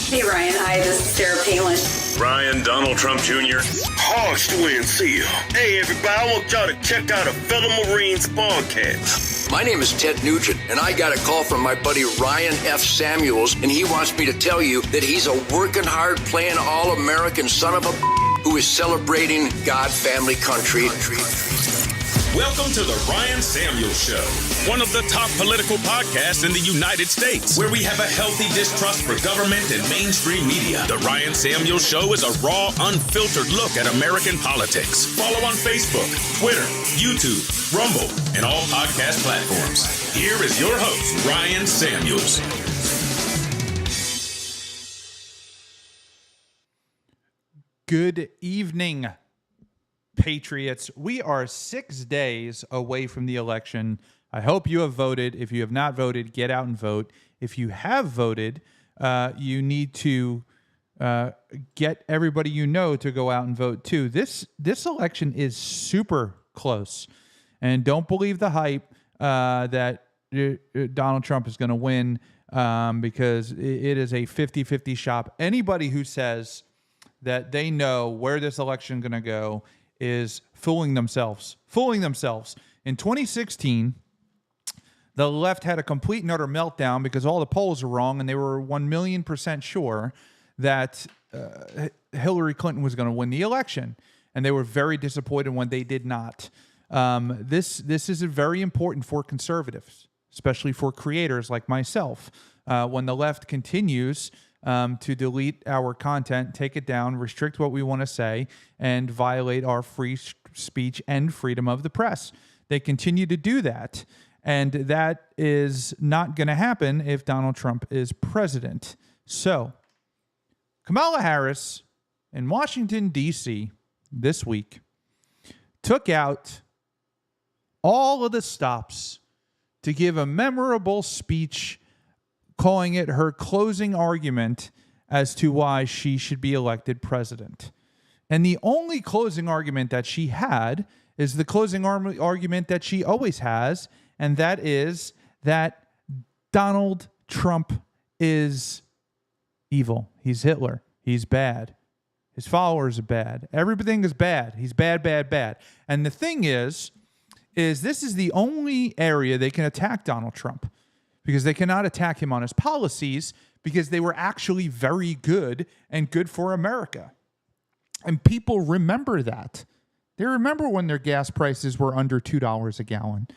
Hey, Ryan. Hi, this is Sarah Palin. Ryan, Donald Trump Jr. Harsh to NC. Hey, everybody, I want y'all to check out a fellow Marines podcast. My name is Ted Nugent, and I got a call from my buddy Ryan F. Samuels, and he wants me to tell you that he's a working hard, playing all-American son of a who is celebrating God, family, country. Welcome to the Ryan Samuels Show, one of the top political podcasts in the United States, where we have a healthy distrust for government and mainstream media. The Ryan Samuels Show is a raw, unfiltered look at American politics. Follow on Facebook, Twitter, YouTube, Rumble, and all podcast platforms. Here is your host, Ryan Samuels. Good evening, Patriots. We are 6 days away from the election. I hope you have voted. If you have not voted, get out and vote. If you have voted, you need to get everybody you know to go out and vote too. This election is super close. And don't believe the hype that Donald Trump is going to win because it is a 50-50 shot. Anybody who says that they know where this election is going to go is fooling themselves. In 2016, the left had a complete and utter meltdown because all the polls are wrong, and they were 1,000,000% sure that Hillary Clinton was going to win the election, and they were very disappointed when they did not. This is very important for conservatives, especially for creators like myself. When the left continues to delete our content, take it down, restrict what we want to say, and violate our free speech and freedom of the press. They continue to do that, and that is not going to happen if Donald Trump is president. So, Kamala Harris in Washington, D.C. this week took out all of the stops to give a memorable speech, calling it her closing argument as to why she should be elected president. And the only closing argument that she had is the closing argument that she always has, and that is that Donald Trump is evil. He's Hitler. He's bad. His followers are bad. Everything is bad. He's bad, bad, bad. And the thing is this is the only area they can attack Donald Trump, because they cannot attack him on his policies because they were actually very good and good for America. And people remember that. They remember when their gas prices were under $2 a gallon.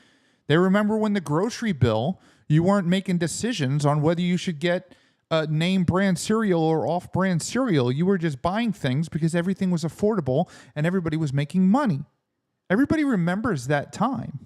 They remember when the grocery bill, you weren't making decisions on whether you should get a name brand cereal or off brand cereal. You were just buying things because everything was affordable and everybody was making money. Everybody remembers that time.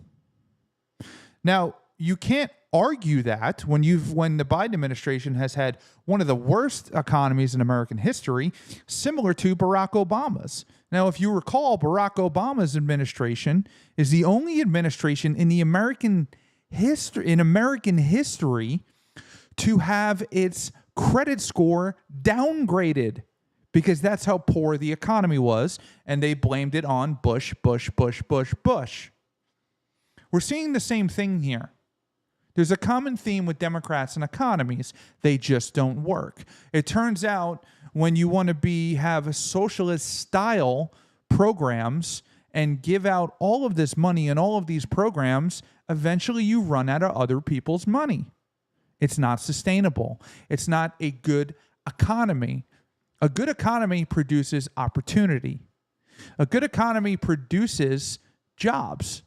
Now, you can't argue that when the Biden administration has had one of the worst economies in American history, similar to Barack Obama's. Now, if you recall, Barack Obama's administration is the only administration in American history to have its credit score downgraded, because that's how poor the economy was, and they blamed it on Bush. We're seeing the same thing here. There's a common theme with Democrats and economies. They just don't work. It turns out when you want to have a socialist-style programs and give out all of this money and all of these programs, eventually you run out of other people's money. It's not sustainable. It's not a good economy. A good economy produces opportunity. A good economy produces jobs.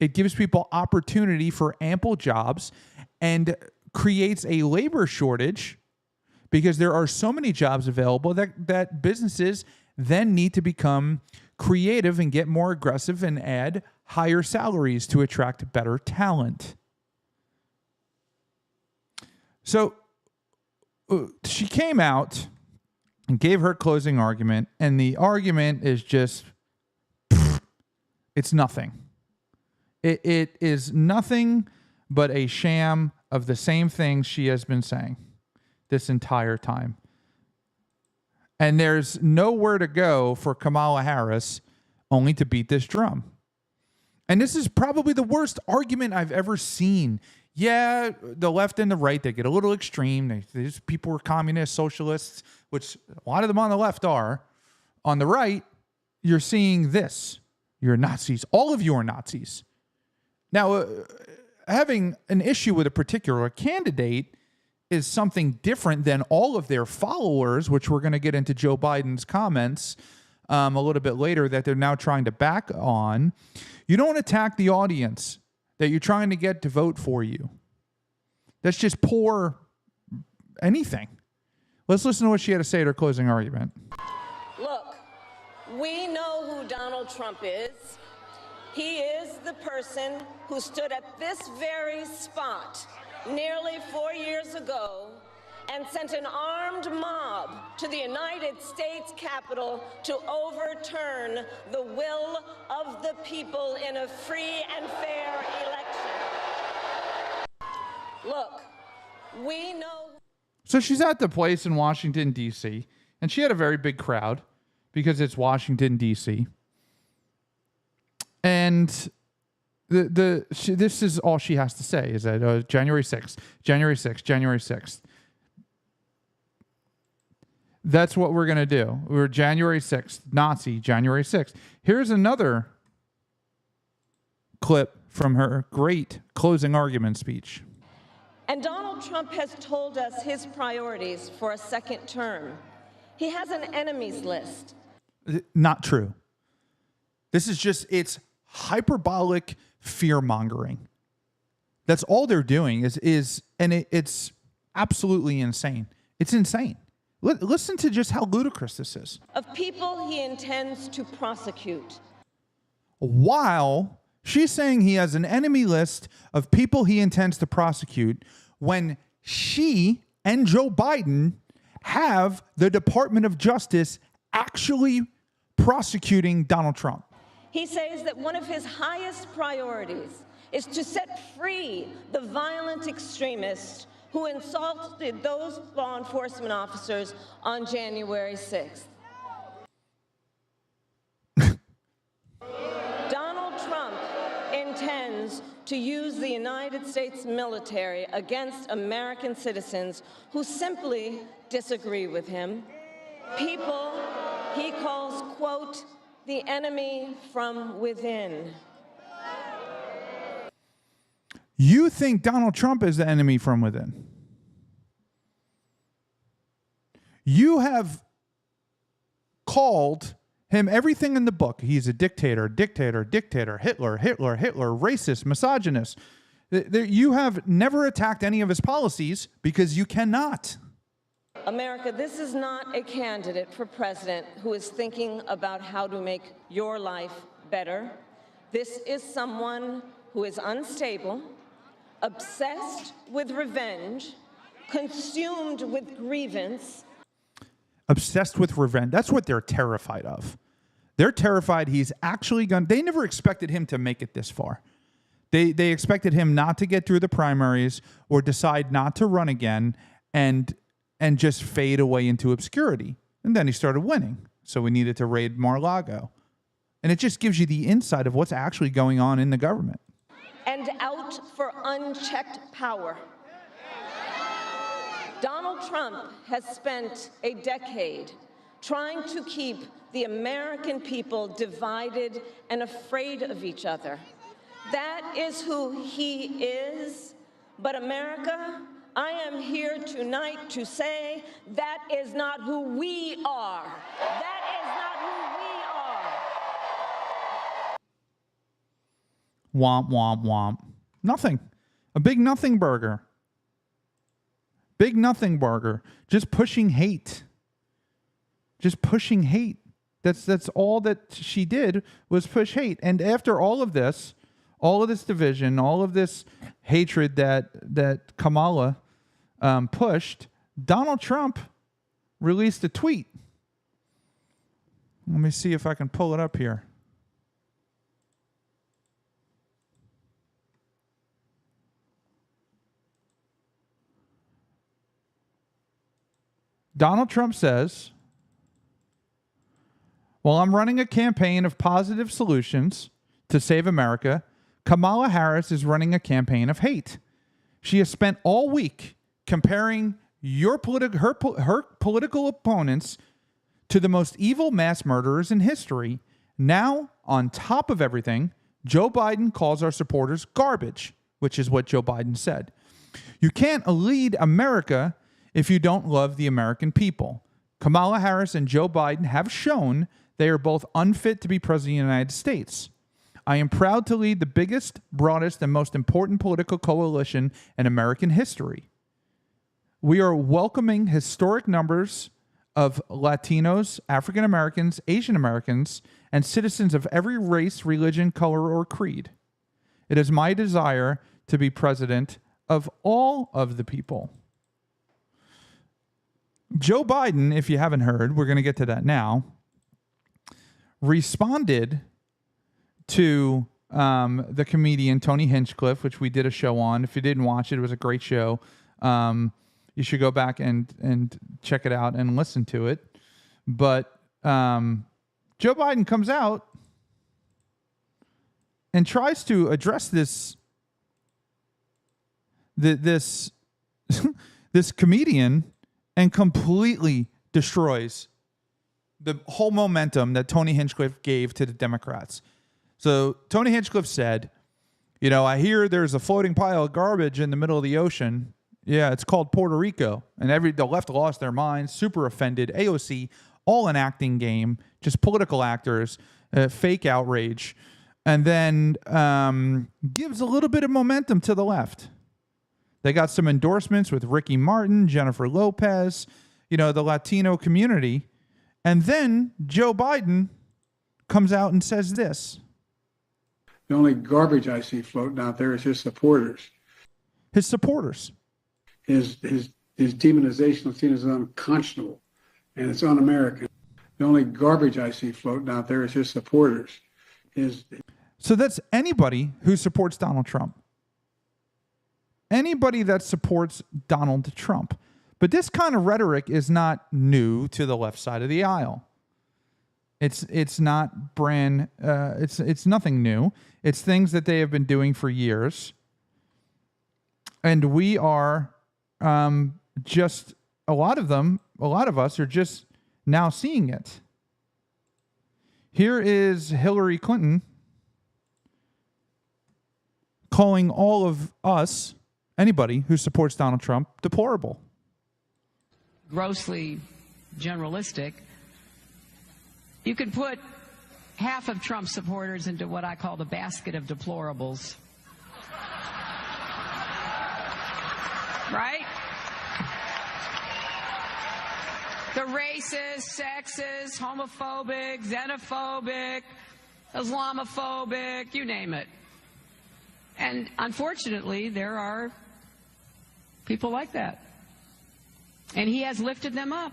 It gives people opportunity for ample jobs and creates a labor shortage because there are so many jobs available that businesses then need to become creative and get more aggressive and add higher salaries to attract better talent. So she came out and gave her closing argument, and the argument is just, it's nothing. It is nothing but a sham of the same things she has been saying this entire time. And there's nowhere to go for Kamala Harris only to beat this drum. And this is probably the worst argument I've ever seen. yeah, the left and the right, they get a little extreme. These people are communists, socialists, which a lot of them on the left are. On the right, you're seeing this. You're Nazis. All of you are Nazis. Now, having an issue with a particular candidate is something different than all of their followers, which we're going to get into Joe Biden's comments a little bit later that they're now trying to back on. You don't attack the audience that you're trying to get to vote for you. That's just poor anything. Let's listen to what she had to say at her closing argument. Look, we know who Donald Trump is. He is the person who stood at this very spot nearly 4 years ago and sent an armed mob to the United States Capitol to overturn the will of the people in a free and fair election. Look, we know. So she's at the place in Washington, D.C., and she had a very big crowd because it's Washington, D.C. And this is all she has to say is that January 6th, January 6th, January 6th. That's what we're going to do. We're January 6th, Nazi, January 6th. Here's another clip from her great closing argument speech. And Donald Trump has told us his priorities for a second term. He has an enemies list. Not true. This is just, it's hyperbolic fear-mongering. That's all they're doing it's absolutely insane. It's insane. Listen to just how ludicrous this is. Of people he intends to prosecute. While she's saying he has an enemy list of people he intends to prosecute, when she and Joe Biden have the Department of Justice actually prosecuting Donald Trump. He says that one of his highest priorities is to set free the violent extremists who insulted those law enforcement officers on January 6th. Donald Trump intends to use the United States military against American citizens who simply disagree with him. People he calls, quote, the enemy from within. You think Donald Trump is the enemy from within? You have called him everything in the book. He's a dictator, Hitler, racist, misogynist. You have never attacked any of his policies because you cannot. America, this is not a candidate for president who is thinking about how to make your life better. This is someone who is unstable, obsessed with revenge, consumed with grievance. Obsessed with revenge. That's what they're terrified of. They're terrified he's actually going. They never expected him to make it this far. They expected him not to get through the primaries or decide not to run again and just fade away into obscurity. And then he started winning. So we needed to raid Mar-a-Lago. And it just gives you the insight of what's actually going on in the government. And out for unchecked power. Donald Trump has spent a decade trying to keep the American people divided and afraid of each other. That is who he is. But America, I am here tonight to say that is not who we are. That is not who we are. Womp, womp, womp. Nothing. A big nothing burger. Big nothing burger. Just pushing hate. Just pushing hate. That's all that she did was push hate. And after all of this division, all of this hatred that Kamala pushed, Donald Trump released a tweet. Let me see if I can pull it up here. Donald Trump says, while I'm running a campaign of positive solutions to save America, Kamala Harris is running a campaign of hate. She has spent all week comparing her political opponents to the most evil mass murderers in history. Now, on top of everything, Joe Biden calls our supporters garbage, which is what Joe Biden said. You can't lead America if you don't love the American people. Kamala Harris and Joe Biden have shown they are both unfit to be president of the United States. I am proud to lead the biggest, broadest, and most important political coalition in American history. We are welcoming historic numbers of Latinos, African Americans, Asian Americans, and citizens of every race, religion, color, or creed. It is my desire to be president of all of the people. Joe Biden, if you haven't heard, we're going to get to that now, responded to the comedian Tony Hinchcliffe, which we did a show on. If you didn't watch it, it was a great show. You should go back and check it out and listen to it. But Joe Biden comes out and tries to address this comedian and completely destroys the whole momentum that Tony Hinchcliffe gave to the Democrats. So Tony Hinchcliffe said, I hear there's a floating pile of garbage in the middle of the ocean. Yeah, it's called Puerto Rico. And the left lost their minds, super offended. AOC, all an acting game, just political actors, fake outrage. And then gives a little bit of momentum to the left. They got some endorsements with Ricky Martin, Jennifer Lopez, the Latino community. And then Joe Biden comes out and says this. The only garbage I see floating out there is his supporters. His supporters. His demonization of seen as unconscionable, and it's un-American. The only garbage I see floating out there is his supporters. So that's anybody who supports Donald Trump. Anybody that supports Donald Trump. But this kind of rhetoric is not new to the left side of the aisle. It's not brand. It's nothing new. It's things that they have been doing for years, and we are just a lot of us are just now seeing it. Here is Hillary Clinton calling all of us, anybody who supports Donald Trump, deplorable. Grossly generalistic. You could put half of Trump supporters into what I call the basket of deplorables. Right? The racist, sexist, homophobic, xenophobic, Islamophobic, you name it. And unfortunately, there are people like that. And he has lifted them up.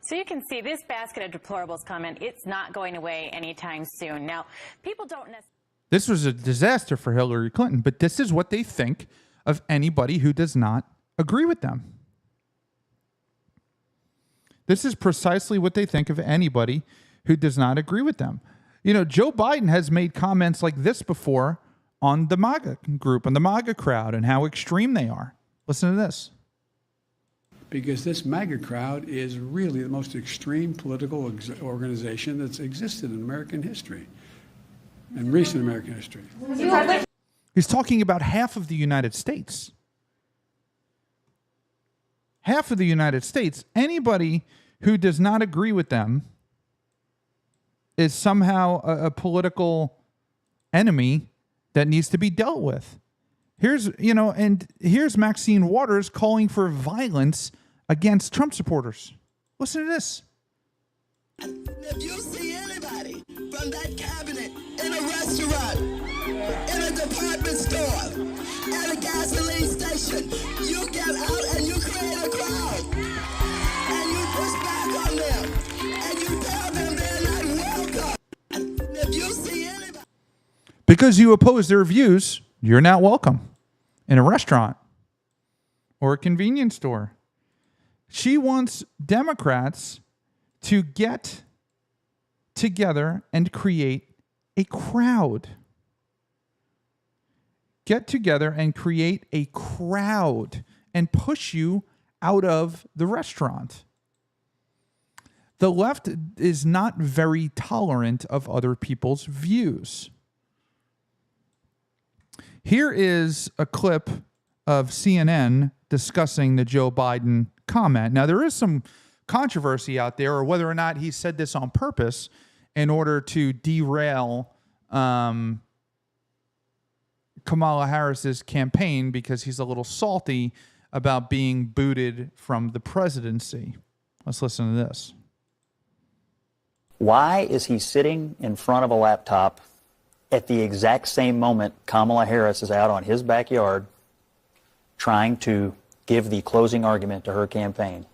So you can see this basket of deplorables comment, it's not going away anytime soon. Now, people don't necessarily... This was a disaster for Hillary Clinton, but this is what they think of anybody who does not agree with them. This is precisely what they think of anybody who does not agree with them. Joe Biden has made comments like this before on the MAGA group, on the MAGA crowd, and how extreme they are. Listen to this. Because this MAGA crowd is really the most extreme political organization that's existed in American history, in recent American history. He's talking about half of the United States. Half of the United States. Anybody who does not agree with them is somehow a political enemy that needs to be dealt with. Here's Maxine Waters calling for violence against Trump supporters. Listen to this. If you see anybody from that cabinet in a restaurant, in a department store, at a gasoline station, you get out and you create a crowd. And you push back on them. And you tell them they're not welcome. If you see anybody... Because you oppose their views, you're not welcome in a restaurant or a convenience store. She wants Democrats to get together and create a crowd. get together and create a crowd and push you out of the restaurant. The left is not very tolerant of other people's views. Here is a clip of CNN discussing the Joe Biden comment. Now, there is some controversy out there, or whether or not he said this on purpose in order to derail Kamala Harris's campaign, because he's a little salty about being booted from the presidency. Let's listen to this. Why is he sitting in front of a laptop at the exact same moment Kamala Harris is out on his backyard trying to give the closing argument to her campaign?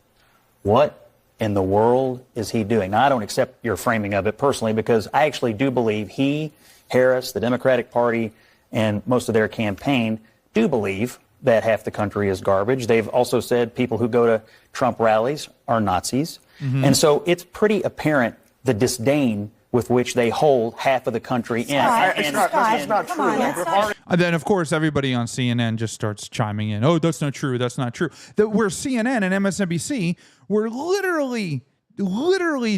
What in the world is he doing? Now, I don't accept your framing of it personally, because I actually do believe he, Harris, the Democratic Party, and most of their campaign do believe that half the country is garbage. They've also said people who go to Trump rallies are Nazis. Mm-hmm. And so it's pretty apparent the disdain with which they hold half of the country in. It's not true. And then, of course, everybody on CNN just starts chiming in. Oh, that's not true. That's not true. Where CNN and MSNBC were literally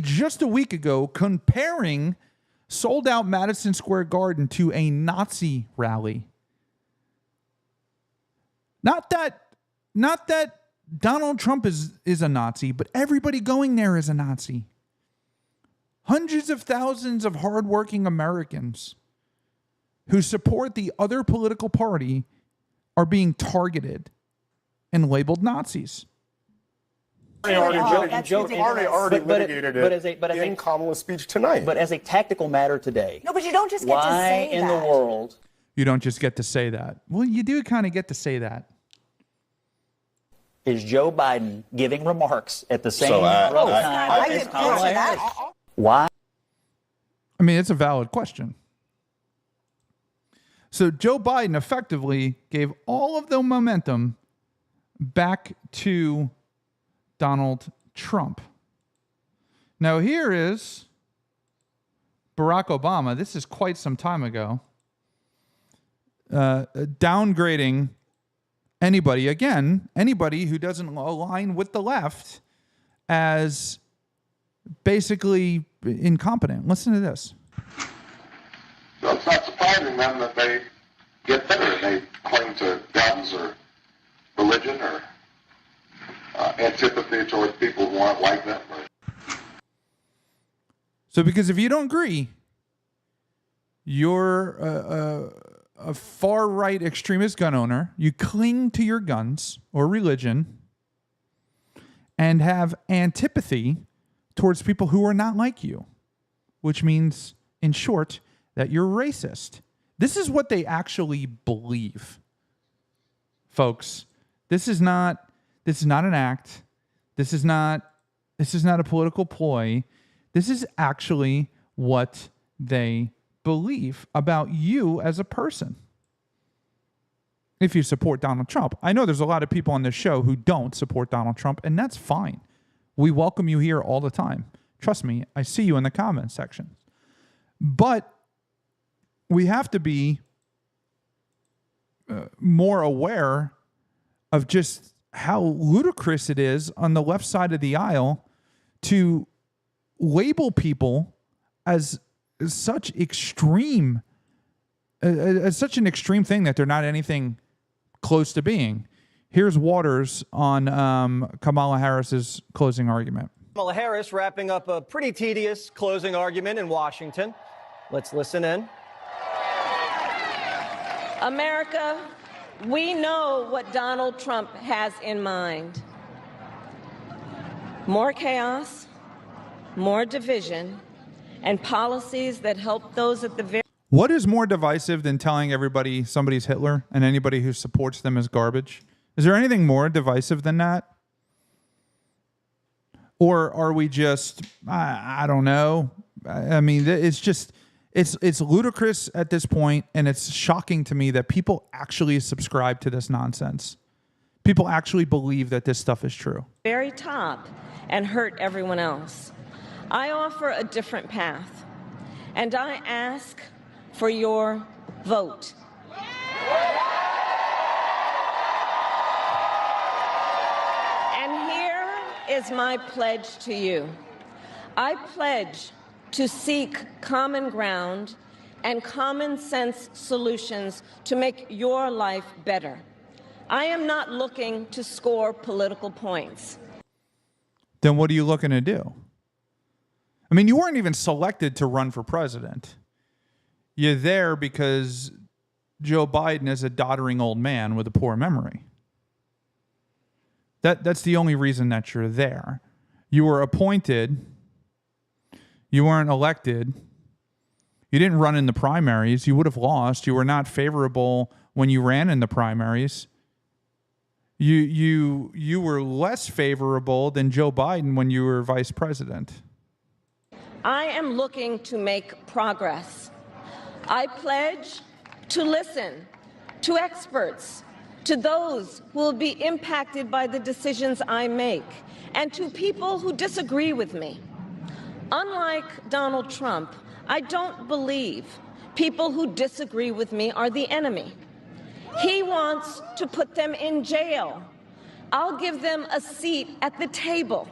just a week ago comparing sold-out Madison Square Garden to a Nazi rally. Not that Donald Trump is a Nazi, but everybody going there is a Nazi. Hundreds of thousands of hardworking Americans who support the other political party are being targeted and labeled Nazis. Already litigated it in Kamala's speech tonight. But as a tactical matter today, no, but you don't just get to say why in the world? You don't just get to say that. Well, you do kind of get to say that. Is Joe Biden giving remarks at the same time as Kamala Harris? Why? I mean, it's a valid question. So Joe Biden effectively gave all of the momentum back to Donald Trump. Now, here is Barack Obama. This is quite some time ago. Downgrading anybody who doesn't align with the left as basically incompetent. Listen to this. So it's not surprising then that they get bitter and they cling to guns or religion or antipathy towards people who aren't like them. So because if you don't agree, you're a far-right extremist gun owner, you cling to your guns or religion and have antipathy towards people who are not like you, which means, in short, that you're racist. This is what they actually believe. Folks, this is not an act. This is not a political ploy. This is actually what they believe about you as a person. If you support Donald Trump. I know there's a lot of people on this show who don't support Donald Trump, and that's fine. We welcome you here all the time. Trust me, I see you in the comment section. But we have to be more aware of just how ludicrous it is on the left side of the aisle to label people as such an extreme thing that they're not anything close to being. Here's Waters on Kamala Harris's closing argument. Kamala Harris wrapping up a pretty tedious closing argument in Washington. Let's listen in. America, we know what Donald Trump has in mind. More chaos, more division, and policies that help those at the very... What is more divisive than telling everybody somebody's Hitler and anybody who supports them is garbage? Is there anything more divisive than that? Or are we just, I don't know. I mean, it's just, it's ludicrous at this point, and it's shocking to me that people actually subscribe to this nonsense. People actually believe that this stuff is true. Very top and hurt everyone else. I offer a different path, and I ask for your vote. is my pledge to you. I pledge to seek common ground and common sense solutions to make your life better. I am not looking to score political points. Then what are you looking to do? I mean, you weren't even selected to run for president. You're there because Joe Biden is a doddering old man with a poor memory. That's the only reason that you're there. You were appointed. You weren't elected. You didn't run in the primaries. You would have lost. You were not favorable when you ran in the primaries. You were less favorable than Joe Biden when you were vice president. I am looking to make progress. I pledge to listen to experts, to those who will be impacted by the decisions I make, and to people who disagree with me. Unlike Donald Trump, I don't believe people who disagree with me are the enemy. He wants to put them in jail. I'll give them a seat at the table.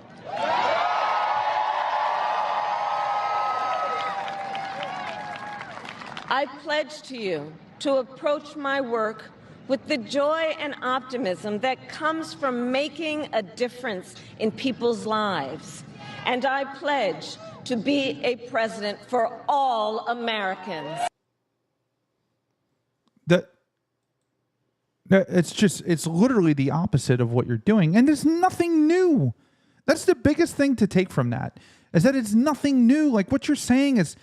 I pledge to you to approach my work with the joy and optimism that comes from making a difference in people's lives. And I pledge to be a president for all Americans. It's literally the opposite of what you're doing. And there's nothing new. That's the biggest thing to take from that, is that it's nothing new. Like, what you're saying is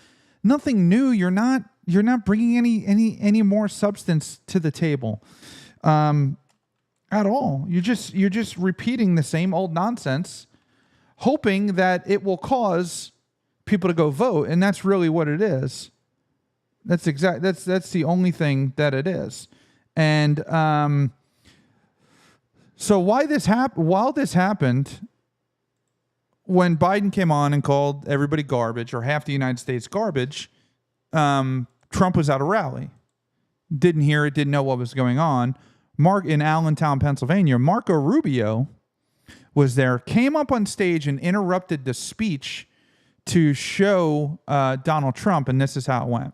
nothing new. You're not bringing any more substance to the table at all. You're just repeating the same old nonsense, hoping that it will cause people to go vote. And that's really what it is. That's the only thing that it is. And so while this happened, when Biden came on and called everybody garbage, or half the United States garbage, Trump was at a rally. Didn't hear it, didn't know what was going on. In Allentown, Pennsylvania, Marco Rubio was there, came up on stage and interrupted the speech to show Donald Trump, and this is how it went.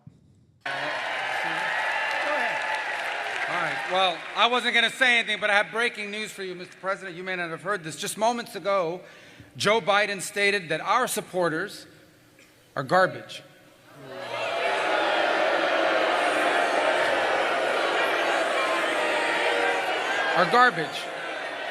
Well, I wasn't going to say anything, but I have breaking news for you, Mr. President. You may not have heard this. Just moments ago, Joe Biden stated that our supporters are garbage. Are garbage.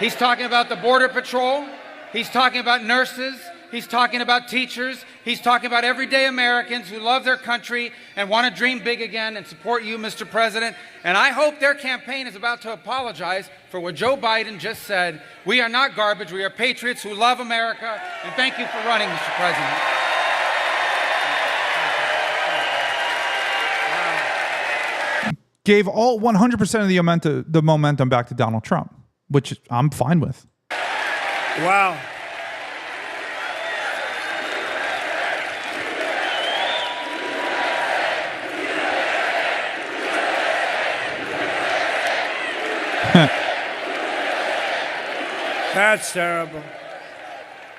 He's talking about the Border Patrol. He's talking about nurses. He's talking about teachers. He's talking about everyday Americans who love their country and want to dream big again and support you, Mr. President. And I hope their campaign is about to apologize for what Joe Biden just said. We are not garbage. We are patriots who love America. And thank you for running, Mr. President. Gave all 100% of the momentum back to Donald Trump, which I'm fine with. Wow. That's terrible.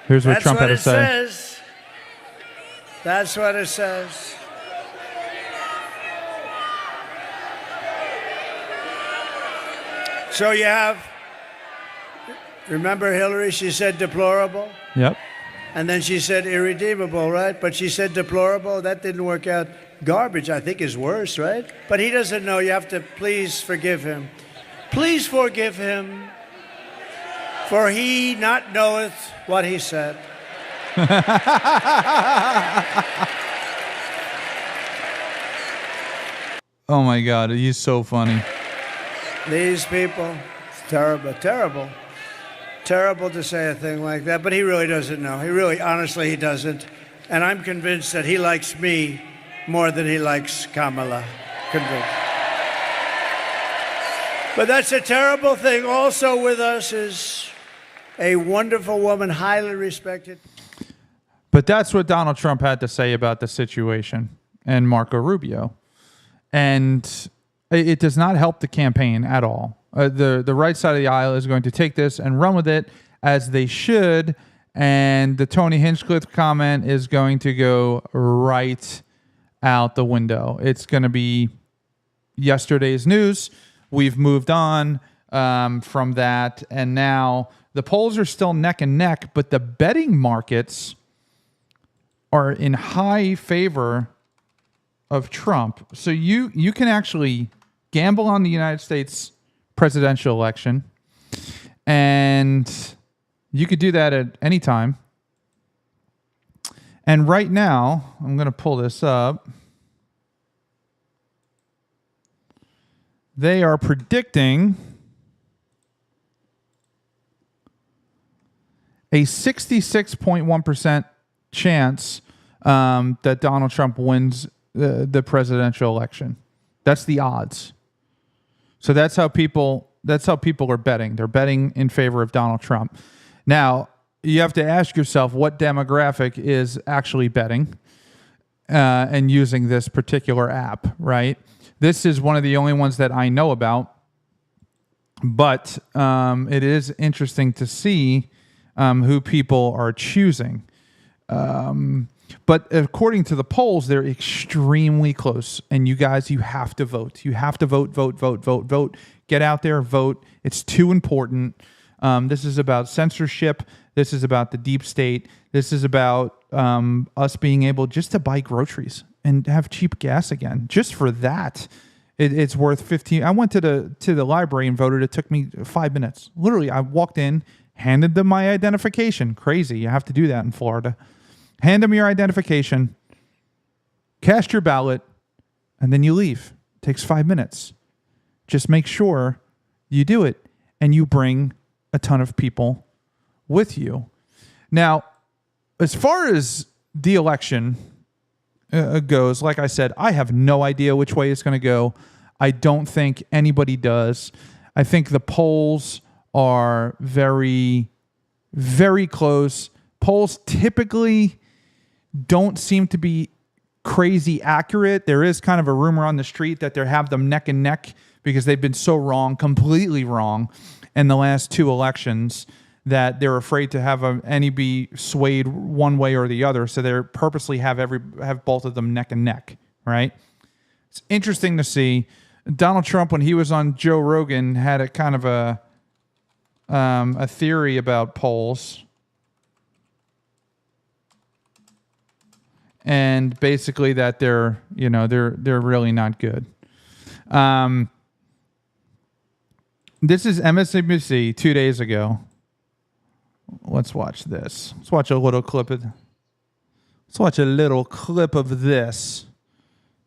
Here's what Trump had to say. Says. That's what it says. So you have, remember Hillary, she said deplorable? Yep. And then she said irredeemable, right? But she said deplorable. That didn't work out. Garbage, I think, is worse, right? But he doesn't know. You have to please forgive him. Please forgive him, for he not knoweth what he said. Oh my God, he's so funny. These people, it's terrible, terrible. Terrible to say a thing like that, but he really doesn't know. He really, honestly, he doesn't. And I'm convinced that he likes me more than he likes Kamala. Convinced. But that's a terrible thing. Also with us is a wonderful woman, highly respected. But that's what Donald Trump had to say about the situation and Marco Rubio. And it does not help the campaign at all. The right side of the aisle is going to take this and run with it, as they should, And the Tony Hinchcliffe comment is going to go right out the window. It's going to be yesterday's news. We've moved on from that. And now the polls are still neck and neck, but the betting markets are in high favor of Trump. So you can actually gamble on the United States presidential election, and you could do that at any time. And right now, I'm going to pull this up. They are predicting a 66.1% chance that Donald Trump wins the presidential election. That's the odds. So that's how people are betting. They're betting in favor of Donald Trump. Now, you have to ask yourself what demographic is actually betting and using this particular app, right? This is one of the only ones that I know about, but it is interesting to see who people are choosing. But according to the polls, they're extremely close. And you guys, you have to vote. You have to vote. Get out there, vote. It's too important. This is about censorship. This is about the deep state. This is about us being able just to buy groceries and have cheap gas again. Just for that, it's worth 15. I went to the library and voted. It took me 5 minutes. Literally, I walked in, handed them my identification. Crazy. You have to do that in Florida. Hand them your identification, cast your ballot, and then you leave. It takes 5 minutes. Just make sure you do it, and you bring a ton of people with you. Now, as far as the election goes, like I said, I have no idea which way it's going to go. I don't think anybody does. I think the polls are very, very close. Polls typically don't seem to be crazy accurate. There is kind of a rumor on the street that they have them neck and neck because they've been so wrong, completely wrong in the last two elections that they're afraid to have any be swayed one way or the other. So they're purposely have both of them neck and neck, right? It's interesting to see. Donald Trump, when he was on Joe Rogan, had a kind of a theory about polls. And basically that they're really not good. This is MSNBC 2 days ago. Let's watch this. Let's watch a little clip of this.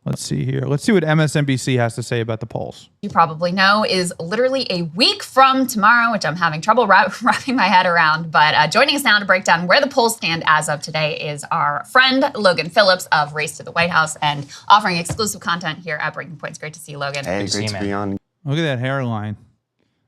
Let's see here. Let's see what MSNBC has to say about the polls. You probably know is literally a week from tomorrow, which I'm having trouble wrapping my head around. But joining us now to break down where the polls stand as of today is our friend Logan Phillips of Race to the White House and offering exclusive content here at Breaking Points. Great to see you, Logan. Hey, great to be on. Look at that hairline.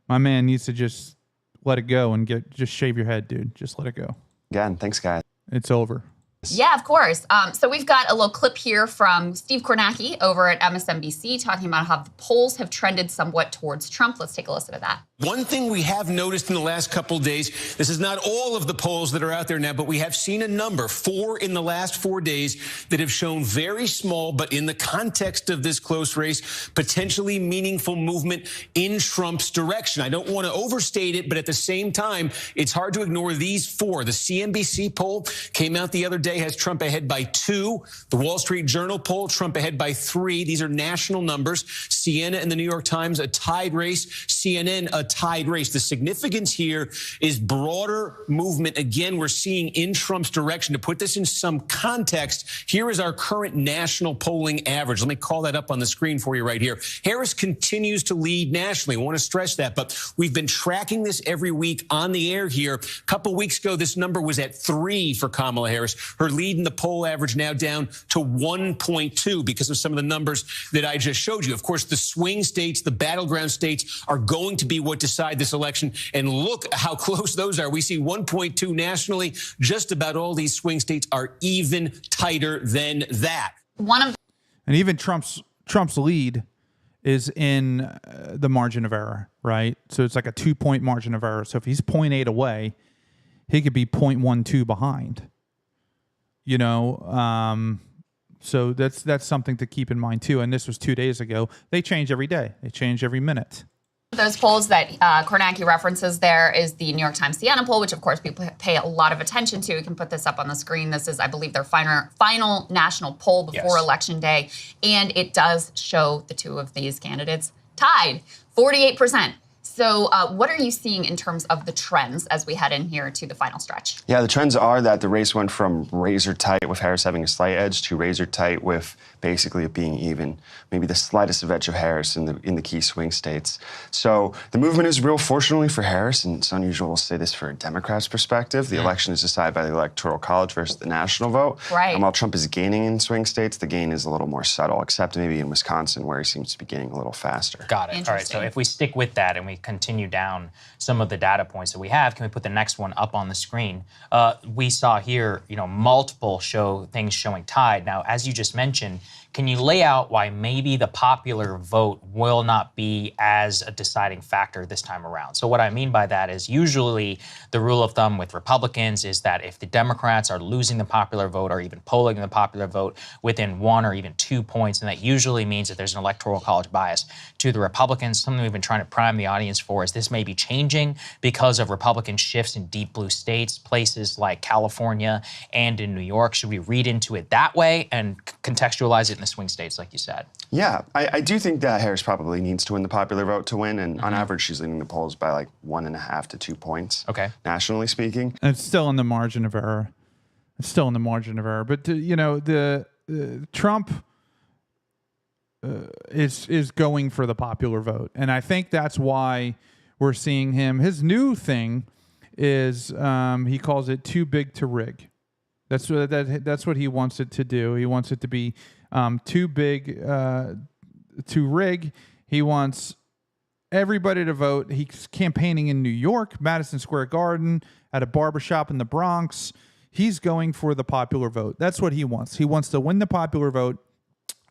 My man needs to just let it go and just shave your head, dude. Just let it go. Again, thanks, guys. It's over. Yeah, of course. So we've got a little clip here from Steve Kornacki over at MSNBC talking about how the polls have trended somewhat towards Trump. Let's take a listen to that. One thing we have noticed in the last couple of days, this is not all of the polls that are out there now, but we have seen a number, 4 in the last 4 days, that have shown very small, but in the context of this close race, potentially meaningful movement in Trump's direction. I don't want to overstate it, but at the same time, it's hard to ignore these 4. The CNBC poll came out the other day, has Trump ahead by 2. The Wall Street Journal poll, Trump ahead by 3. These are national numbers. Siena and the New York Times, a tied race. CNN, a tied race. The significance here is broader movement. Again, we're seeing in Trump's direction. To put this in some context, here is our current national polling average. Let me call that up on the screen for you right here. Harris continues to lead nationally. I want to stress that, but we've been tracking this every week on the air here. A couple weeks ago, this number was at 3 for Kamala Harris. Her lead in the poll average now down to 1.2 because of some of the numbers that I just showed you. Of course, the swing states, the battleground states are going to be what decide this election. And look how close those are. We see 1.2 nationally. Just about all these swing states are even tighter than that. And even Trump's lead is in the margin of error, right? So it's like a 2-point margin of error. So if he's 0.8 away, he could be 0.12 behind. You know, so that's something to keep in mind too. And this was 2 days ago. They change every day. They change every minute. Those polls that Kornacki references there is the New York Times Siena poll, which of course people pay a lot of attention to. You can put this up on the screen. This is, I believe, their final national poll before Election Day. And it does show the two of these candidates tied, 48%. So what are you seeing in terms of the trends as we head in here to the final stretch? Yeah, the trends are that the race went from razor tight with Harris having a slight edge to razor tight with basically it being even, maybe the slightest of edge of Harris in the key swing states. So the movement is real, fortunately for Harris, and it's unusual to say this for a Democrat's perspective. The election is decided by the Electoral College versus the national vote. Right. And while Trump is gaining in swing states, the gain is a little more subtle, except maybe in Wisconsin where he seems to be gaining a little faster. Got it. All right, so if we stick with that and we continue down some of the data points that we have, can we put the next one up on the screen? We saw here, multiple things showing tied. Now, as you just mentioned, can you lay out why maybe the popular vote will not be as a deciding factor this time around? So what I mean by that is usually the rule of thumb with Republicans is that if the Democrats are losing the popular vote or even polling the popular vote within 1 or even 2 points, and that usually means that there's an Electoral College bias to the Republicans. Something we've been trying to prime the audience for is this may be changing because of Republican shifts in deep blue states, places like California and in New York. Should we read into it that way and contextualize it in the swing states, like you said? Yeah, I do think that Harris probably needs to win the popular vote to win, and on average, she's leading the polls by like 1.5 to 2 points. Okay. Nationally speaking, and it's still in the margin of error. It's still in the margin of error, but Trump is going for the popular vote, and I think that's why we're seeing him. His new thing is he calls it too big to rig. That's what he wants it to do. He wants it to be too big to rig. He wants everybody to vote. He's campaigning in New York, Madison Square Garden, at a barbershop in the Bronx. He's going for the popular vote. That's what he wants. He wants to win the popular vote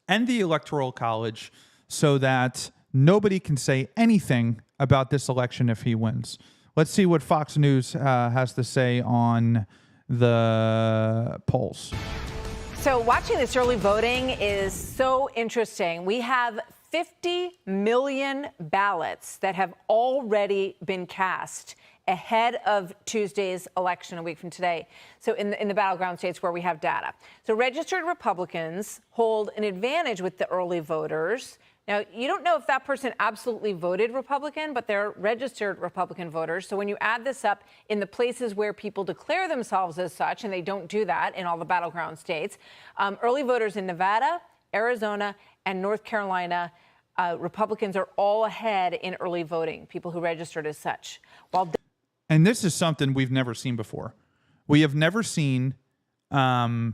and the Electoral College so that nobody can say anything about this election if he wins. Let's see what Fox News has to say on the polls. So watching this early voting is so interesting. We have 50 million ballots that have already been cast ahead of Tuesday's election a week from today. So in the battleground states where we have data. So registered Republicans hold an advantage with the early voters. Now, you don't know if that person absolutely voted Republican, but they're registered Republican voters. So when you add this up in the places where people declare themselves as such, and they don't do that in all the battleground states, early voters in Nevada, Arizona, and North Carolina, Republicans are all ahead in early voting, people who registered as such. And this is something we've never seen before. We have never seen the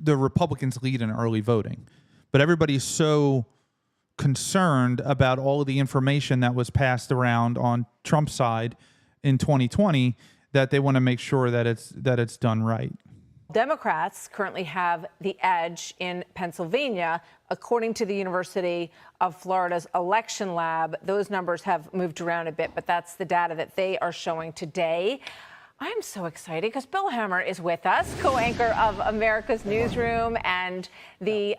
Republicans lead in early voting. But everybody's so concerned about all of the information that was passed around on Trump's side in 2020 that they want to make sure that it's done right. Democrats currently have the edge in Pennsylvania. According to the University of Florida's election lab, those numbers have moved around a bit, but that's the data that they are showing today. I'm so excited because Bill Hammer is with us, co-anchor of America's Newsroom and the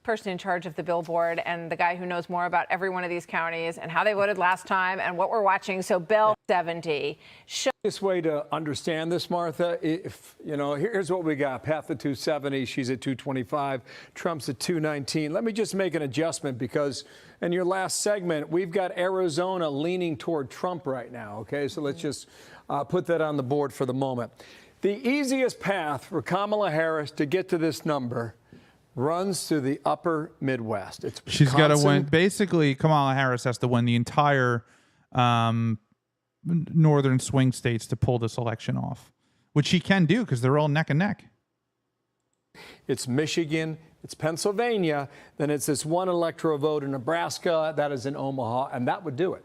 person in charge of the billboard and the guy who knows more about every one of these counties and how they voted last time and what we're watching. So Bill, 70. This way to understand this, Martha, here's what we got. Path at 270, she's at 225, Trump's at 219. Let me just make an adjustment because in your last segment, we've got Arizona leaning toward Trump right now, okay? So let's just put that on the board for the moment. The easiest path for Kamala Harris to get to this number runs through the upper Midwest. She's got to win. Basically, Kamala Harris has to win the entire northern swing states to pull this election off, which she can do because they're all neck and neck. It's Michigan, it's Pennsylvania, then it's this one electoral vote in Nebraska, that is in Omaha, and that would do it.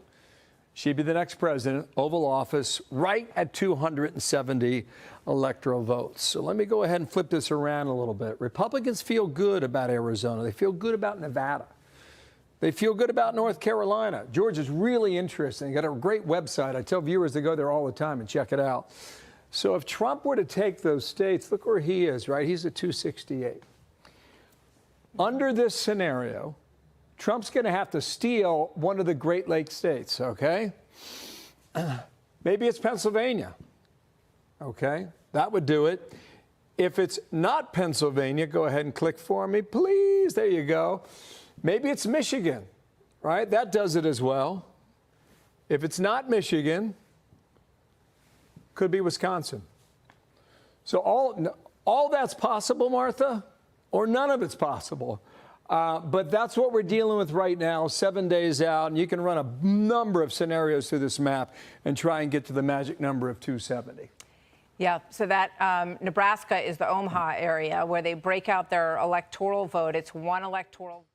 She'd be the next president, Oval Office, right at 270 electoral votes. So let me go ahead and flip this around a little bit. Republicans feel good about Arizona. They feel good about Nevada. They feel good about North Carolina. Georgia's really interesting. Got a great website. I tell viewers to go there all the time and check it out. So if Trump were to take those states, look where he is, right? He's at 268. Under this scenario, Trump's going to have to steal one of the Great Lakes states, okay? Maybe it's Pennsylvania, okay? That would do it. If it's not Pennsylvania, go ahead and click for me, please. There you go. Maybe it's Michigan, right? That does it as well. If it's not Michigan, could be Wisconsin. So all that's possible, Martha, or none of it's possible. But that's what we're dealing with right now, 7 days out. And you can run a number of scenarios through this map and try and get to the magic number of 270. Yeah, so that Nebraska is the Omaha area where they break out their electoral vote. It's one electoral.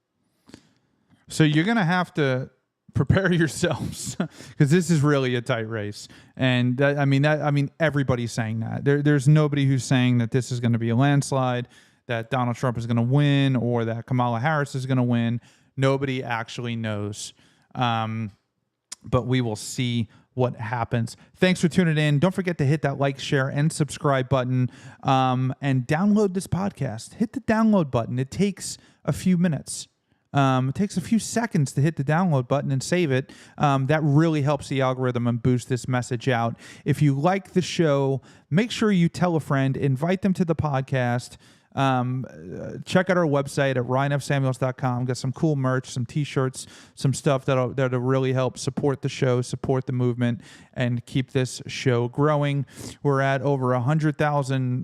So you're going to have to prepare yourselves because this is really a tight race. And I mean, everybody's saying that. There's nobody who's saying that this is going to be a landslide, that Donald Trump is going to win, or that Kamala Harris is going to win. Nobody actually knows. But we will see what happens. Thanks for tuning in. Don't forget to hit that like, share, and subscribe button, and download this podcast. Hit the download button. It takes a few minutes. It takes a few seconds to hit the download button and save it. That really helps the algorithm and boost this message out. If you like the show, make sure you tell a friend, invite them to the podcast. Check out our website at ryanfsamuels.com. Got some cool merch, some t-shirts, some stuff that'll really help support the show, support the movement, and keep this show growing. We're at over 100,000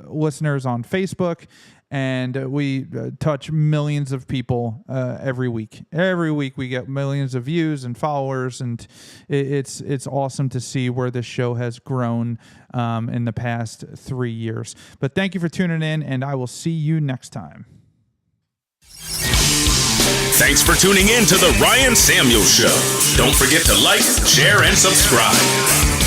listeners on Facebook, and we touch millions of people every week. Every week we get millions of views and followers, and it's awesome to see where this show has grown in the past 3 years. But thank you for tuning in, and I will see you next time. Thanks for tuning in to The Ryan Samuels Show. Don't forget to like, share, and subscribe.